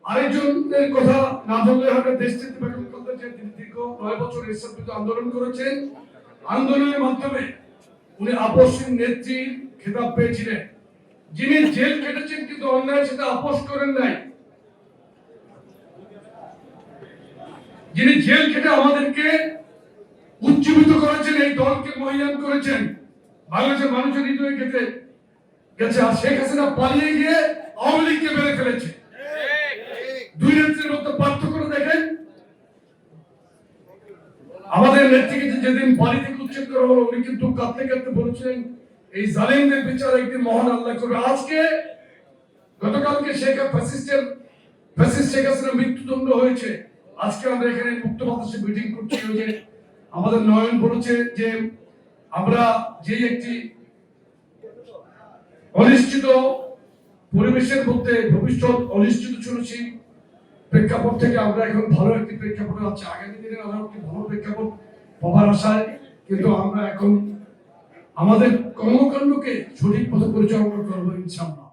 আরেকজনের কথা না বললে হবে। দেশটিতে বেগম খালেদা জিয়া তিনি দীর্ঘ 9 বছর এসব আন্দোলন করেছেন। আন্দোলনের মাধ্যমে উনি আপসহীন নেত্রীর খেতাব পেয়েছিলেন। যিনি জেল কেটেছেন কিন্তু অন্যায় সেটা আপোষ করেন নাই। যিনি জেল কেটে আমাদেরকে উজ্জীবিত করেছেন, এই দলকে মহিয়ান করেছেন, বাংলাদেশের মানুষের হৃদয়ে গেছে। আর শেখ হাসিনা পালিয়ে গিয়ে আওয়ামী লীগকে মেরে ফেলেছে। দুই নেত্রীর মধ্যে পার্থক্য দেখেন। আমাদের নেত্রীকে যেদিন বাড়ি থেকে উচ্ছেদ করা হলো, উনি কিন্তু কাঁদতে কাঁদতে বলেছিলেন এই জালিমদের বিচার একদিন মহান আল্লাহ করবে। আজকে গতকালকে ফ্যাসিস্ট শেখ হাসিনা মৃত্যুদণ্ড হয়েছে। আজকে আমরা এখানে মুক্ত বাতাসে মিটিং করছি। যে আমাদের নয়ন বলেছে যে আমরা যে একটি অনিশ্চিত পরিবেশের মধ্যে ভবিষ্যৎ অনিশ্চিত ছিল, সেই প্রেক্ষাপট থেকে আমরা এখন ভালো একটি প্রেক্ষাপটে আছি। আগামী দিনে আরো একটি ভালো প্রেক্ষাপট পাওয়ার আশায় কিন্তু আমরা এখন আমাদের কর্মকাণ্ডকে সঠিক পথে পরিচালনা করবো ইনশাআল্লাহ।